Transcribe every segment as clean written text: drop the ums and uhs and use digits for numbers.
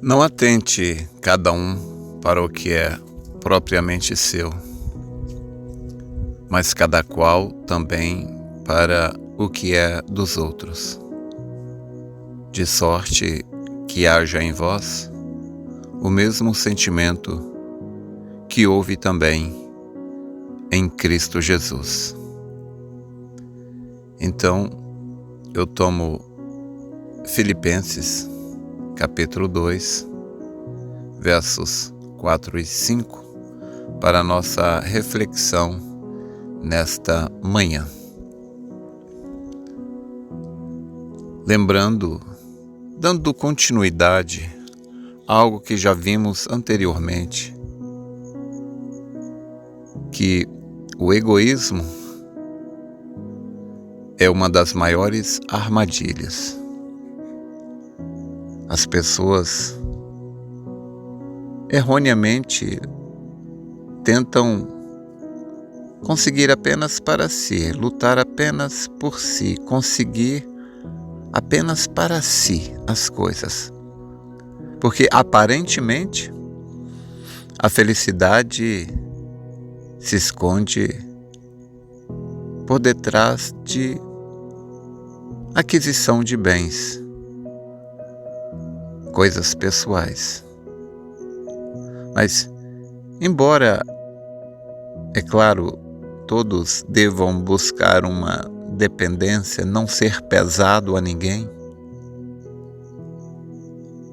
Não atente cada um para o que é propriamente seu, mas cada qual também para o que é dos outros, de sorte que haja em vós o mesmo sentimento que houve também em Cristo Jesus. Então, eu tomo Filipenses, capítulo 2, versos 4 e 5, para a nossa reflexão nesta manhã. Lembrando, dando continuidade a algo que já vimos anteriormente, que o egoísmo é uma das maiores armadilhas. As pessoas erroneamente tentam conseguir apenas para si, lutar apenas por si, conseguir apenas para si as coisas. Porque aparentemente a felicidade se esconde por detrás de aquisição de bens, coisas pessoais. Mas, embora, é claro, todos devam buscar uma dependência, não ser pesado a ninguém,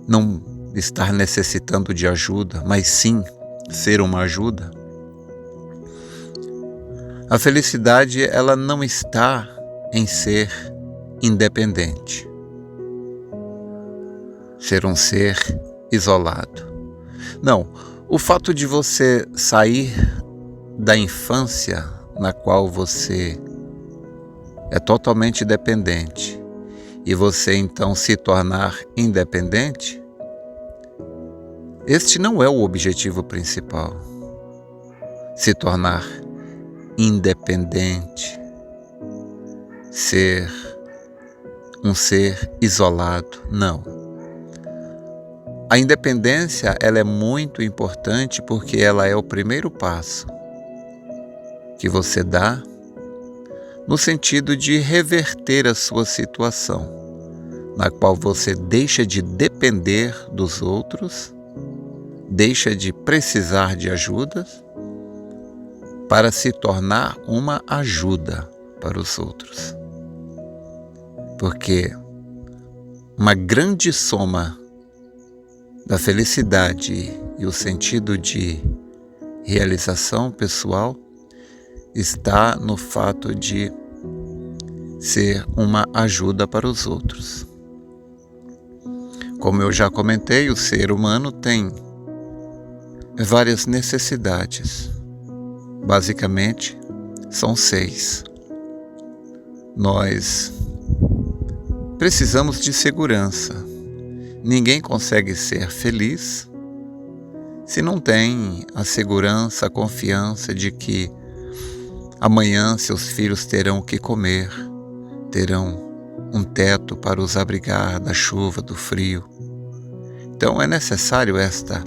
não estar necessitando de ajuda, mas sim ser uma ajuda. A felicidade, ela não está em ser independente, ser um ser isolado. Não, o fato de você sair da infância na qual você é totalmente dependente e você então se tornar independente, este não é o objetivo principal. Se tornar independente, ser um ser isolado, não. A independência, ela é muito importante porque ela é o primeiro passo que você dá no sentido de reverter a sua situação, na qual você deixa de depender dos outros, deixa de precisar de ajuda para se tornar uma ajuda para os outros. Porque uma grande soma da felicidade e o sentido de realização pessoal está no fato de ser uma ajuda para os outros. Como eu já comentei, o ser humano tem várias necessidades. Basicamente, são 6. Nós precisamos de segurança. Ninguém consegue ser feliz se não tem a segurança, a confiança de que amanhã seus filhos terão o que comer, terão um teto para os abrigar da chuva, do frio. Então é necessário esta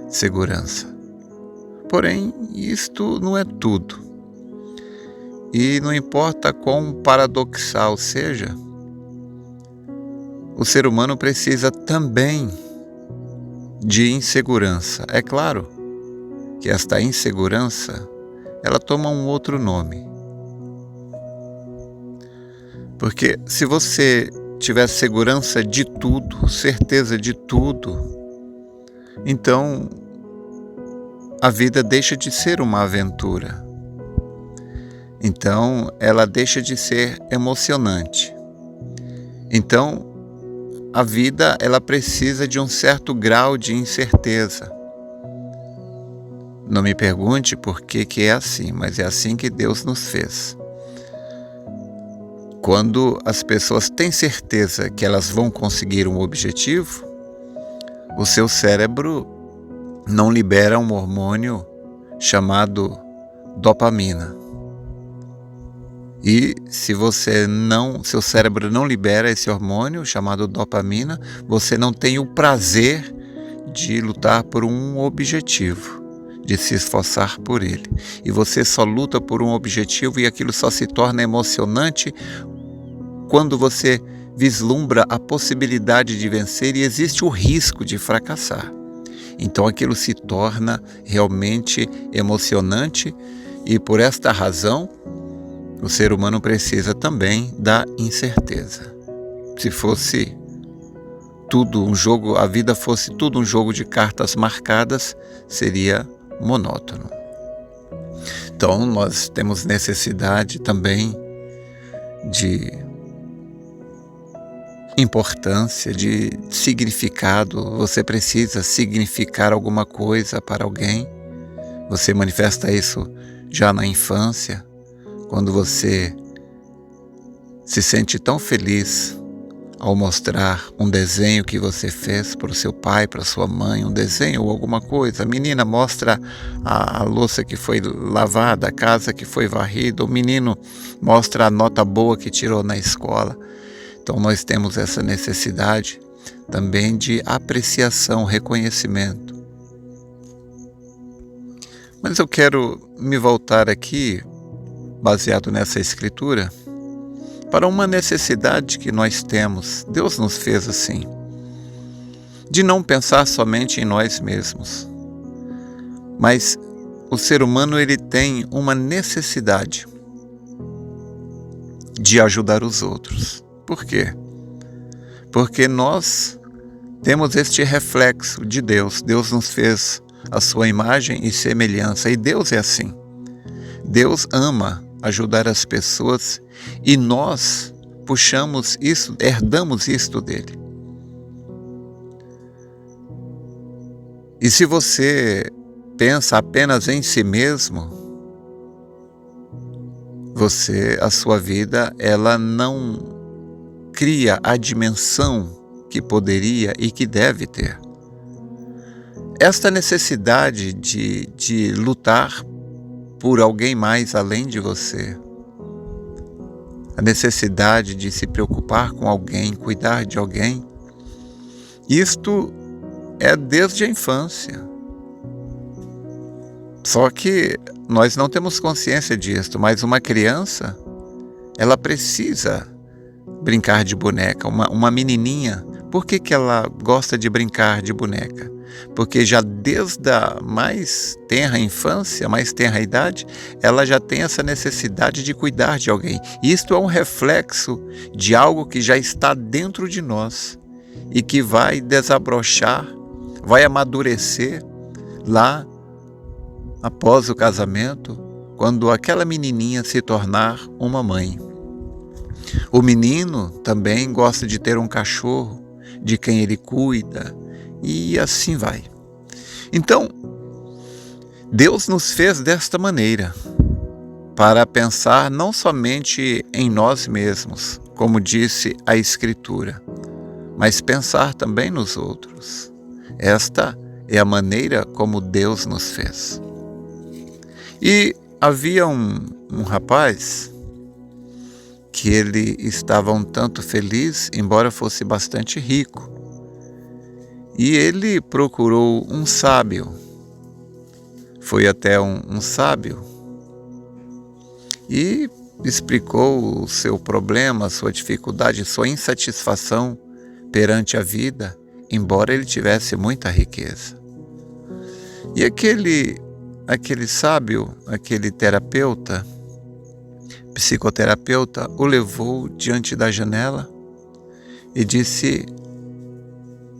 segurança. Porém, isto não é tudo. E não importa quão paradoxal seja, o ser humano precisa também de insegurança. É claro que esta insegurança, ela toma um outro nome. Porque se você tiver segurança de tudo, certeza de tudo, então a vida deixa de ser uma aventura. Então ela deixa de ser emocionante. Então a vida, ela precisa de um certo grau de incerteza. Não me pergunte por que é assim, mas é assim que Deus nos fez. Quando as pessoas têm certeza que elas vão conseguir um objetivo, o seu cérebro não libera um hormônio chamado dopamina. E se seu cérebro não libera esse hormônio chamado dopamina, você não tem o prazer de lutar por um objetivo, de se esforçar por ele. E você só luta por um objetivo e aquilo só se torna emocionante quando você vislumbra a possibilidade de vencer e existe o risco de fracassar. Então aquilo se torna realmente emocionante e por esta razão o ser humano precisa também da incerteza. Se fosse tudo um jogo, a vida fosse tudo um jogo de cartas marcadas, seria monótono. Então nós temos necessidade também de importância, de significado. Você precisa significar alguma coisa para alguém. Você manifesta isso já na infância, quando você se sente tão feliz ao mostrar um desenho que você fez para o seu pai, para sua mãe, um desenho ou alguma coisa. A menina mostra a louça que foi lavada, a casa que foi varrida, o menino mostra a nota boa que tirou na escola. Então nós temos essa necessidade também de apreciação, reconhecimento. Mas eu quero me voltar aqui, baseado nessa escritura, para uma necessidade que nós temos. Deus nos fez assim, de não pensar somente em nós mesmos. Mas o ser humano ele tem uma necessidade de ajudar os outros. Por quê? Porque nós temos este reflexo de Deus. Deus nos fez a sua imagem e semelhança. E Deus é assim. Deus ama ajudar as pessoas e nós puxamos isso, herdamos isto dele. E se você pensa apenas em si mesmo, a sua vida, ela não cria a dimensão que poderia e que deve ter. Esta necessidade de lutar por alguém mais além de você, a necessidade de se preocupar com alguém, cuidar de alguém, isto é desde a infância. Só que nós não temos consciência disso, mas uma criança, ela precisa brincar de boneca. Uma menininha, por que ela gosta de brincar de boneca? Porque já desde a mais tenra infância, mais tenra idade, ela já tem essa necessidade de cuidar de alguém. Isto é um reflexo de algo que já está dentro de nós e que vai desabrochar, vai amadurecer lá após o casamento, quando aquela menininha se tornar uma mãe. O menino também gosta de ter um cachorro, de quem ele cuida, e assim vai. Então, Deus nos fez desta maneira, para pensar não somente em nós mesmos, como disse a Escritura, mas pensar também nos outros. Esta é a maneira como Deus nos fez. E havia um rapaz que ele estava um tanto feliz, embora fosse bastante rico. E ele procurou um sábio. Foi até um sábio e explicou o seu problema, a sua dificuldade, sua insatisfação perante a vida, embora ele tivesse muita riqueza. E aquele sábio, aquele terapeuta, psicoterapeuta, o levou diante da janela e disse: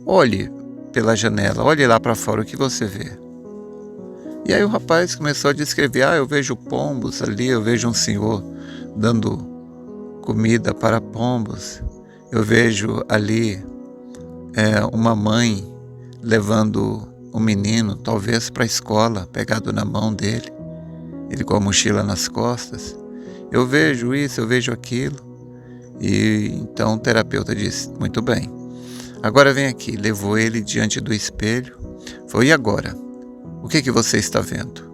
olhe pela janela, olhe lá para fora, o que você vê? E aí o rapaz começou a descrever: eu vejo pombos ali, eu vejo um senhor dando comida para pombos, eu vejo ali uma mãe levando um menino, talvez para a escola, pegado na mão dele, ele com a mochila nas costas. Eu vejo isso, eu vejo aquilo. E então o terapeuta disse: muito bem, agora vem aqui. Levou ele diante do espelho. Falou: e agora? O que você está vendo?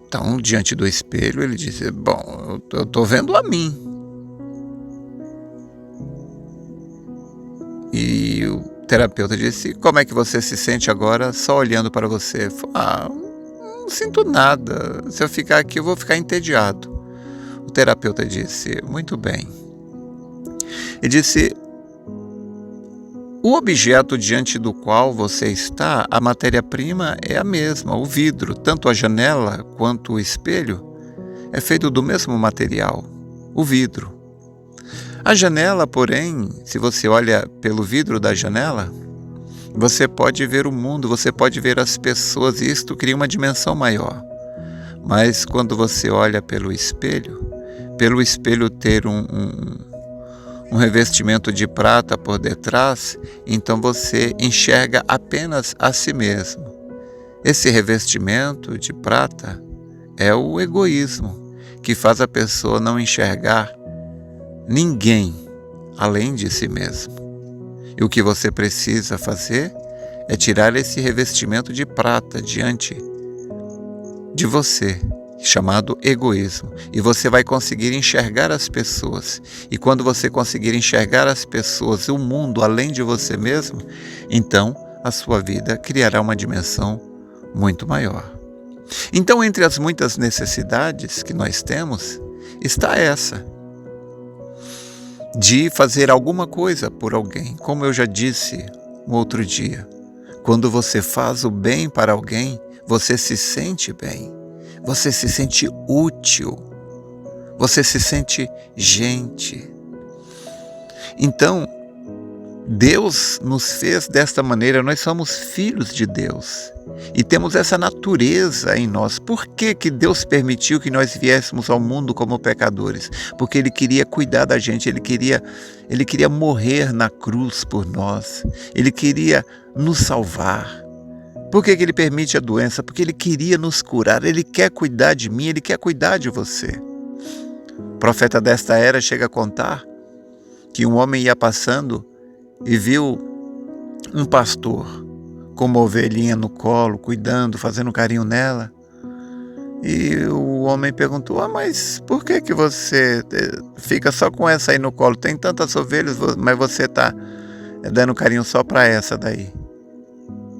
Então, diante do espelho, ele disse: bom, eu estou vendo a mim. E o terapeuta disse: como é que você se sente agora só olhando para você? Não sinto nada. Se eu ficar aqui, eu vou ficar entediado. O terapeuta disse: muito bem. E disse: o objeto diante do qual você está, a matéria-prima é a mesma, o vidro. Tanto a janela quanto o espelho é feito do mesmo material, o vidro. A janela, porém, se você olha pelo vidro da janela, você pode ver o mundo, você pode ver as pessoas, e isto cria uma dimensão maior. Mas quando você olha pelo espelho ter um revestimento de prata por detrás, então você enxerga apenas a si mesmo. Esse revestimento de prata é o egoísmo, que faz a pessoa não enxergar ninguém além de si mesmo. E o que você precisa fazer é tirar esse revestimento de prata diante de você, chamado egoísmo, e você vai conseguir enxergar as pessoas. E quando você conseguir enxergar as pessoas e o mundo além de você mesmo, então a sua vida criará uma dimensão muito maior. Então, entre as muitas necessidades que nós temos, está essa de fazer alguma coisa por alguém. Como eu já disse um outro dia, quando você faz o bem para alguém, você se sente bem, você se sente útil, você se sente gente. Então, Deus nos fez desta maneira, nós somos filhos de Deus e temos essa natureza em nós. Por que Deus permitiu que nós viéssemos ao mundo como pecadores? Porque Ele queria cuidar da gente, Ele queria morrer na cruz por nós, Ele queria nos salvar. Por que Ele permite a doença? Porque Ele queria nos curar, Ele quer cuidar de mim, Ele quer cuidar de você. O profeta desta era chega a contar que um homem ia passando e viu um pastor com uma ovelhinha no colo, cuidando, fazendo carinho nela. E o homem perguntou: mas por que você fica só com essa aí no colo? Tem tantas ovelhas, mas você está dando carinho só para essa daí.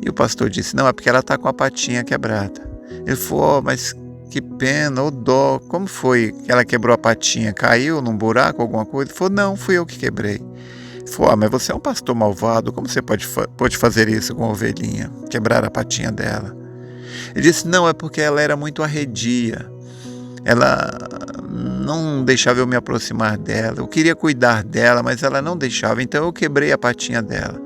E o pastor disse: não, é porque ela está com a patinha quebrada. Ele falou: mas que pena, ô dó, como foi que ela quebrou a patinha? Caiu num buraco, alguma coisa? Ele falou: não, fui eu que quebrei. Ele falou: mas você é um pastor malvado, como você pode fazer isso com a ovelhinha, quebrar a patinha dela? Ele disse: não, é porque ela era muito arredia, ela não deixava eu me aproximar dela, eu queria cuidar dela, mas ela não deixava, então eu quebrei a patinha dela,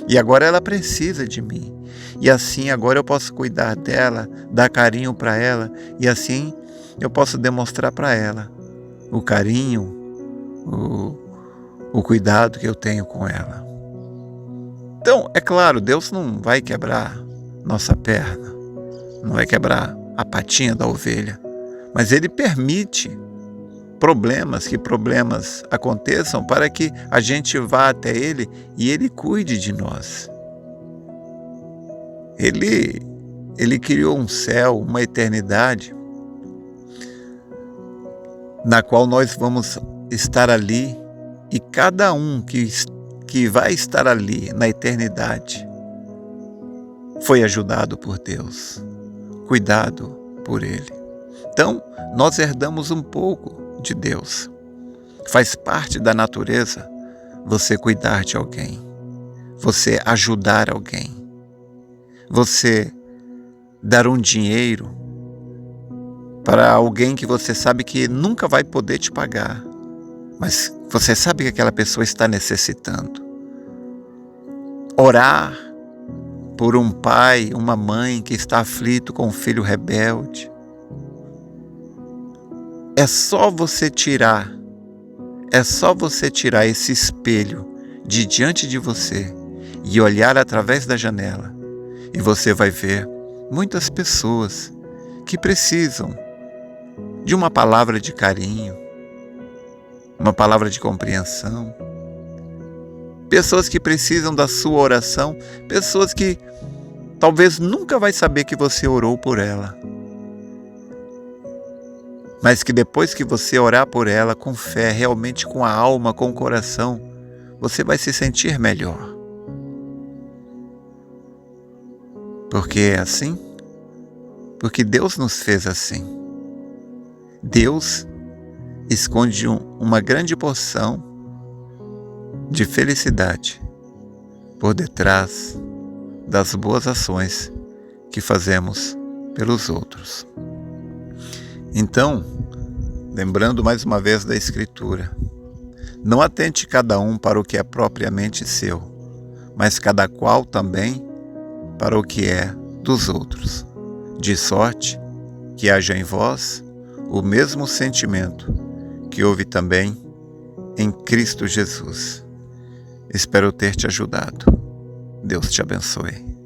e agora ela precisa de mim, e assim agora eu posso cuidar dela, dar carinho para ela, e assim eu posso demonstrar para ela o carinho, o cuidado que eu tenho com ela. Então, é claro, Deus não vai quebrar nossa perna, não vai quebrar a patinha da ovelha, mas Ele permite que problemas aconteçam para que a gente vá até Ele e Ele cuide de nós. Ele criou um céu, uma eternidade, na qual nós vamos estar ali, e cada um que vai estar ali na eternidade foi ajudado por Deus, cuidado por Ele. Então, nós herdamos um pouco de Deus. Faz parte da natureza você cuidar de alguém, você ajudar alguém, você dar um dinheiro para alguém que você sabe que nunca vai poder te pagar, mas você sabe que aquela pessoa está necessitando. Orar por um pai, uma mãe que está aflito com um filho rebelde. É só você tirar esse espelho de diante de você e olhar através da janela, e você vai ver muitas pessoas que precisam de uma palavra de carinho, uma palavra de compreensão, pessoas que precisam da sua oração, pessoas que talvez nunca vai saber que você orou por ela, mas que depois que você orar por ela com fé, realmente com a alma, com o coração, você vai se sentir melhor. Por que é assim? Porque Deus nos fez assim. Deus esconde uma grande porção de felicidade por detrás das boas ações que fazemos pelos outros. Então, lembrando mais uma vez da Escritura, não atente cada um para o que é propriamente seu, mas cada qual também para o que é dos outros, de sorte que haja em vós o mesmo sentimento que houve também em Cristo Jesus. Espero ter te ajudado. Deus te abençoe.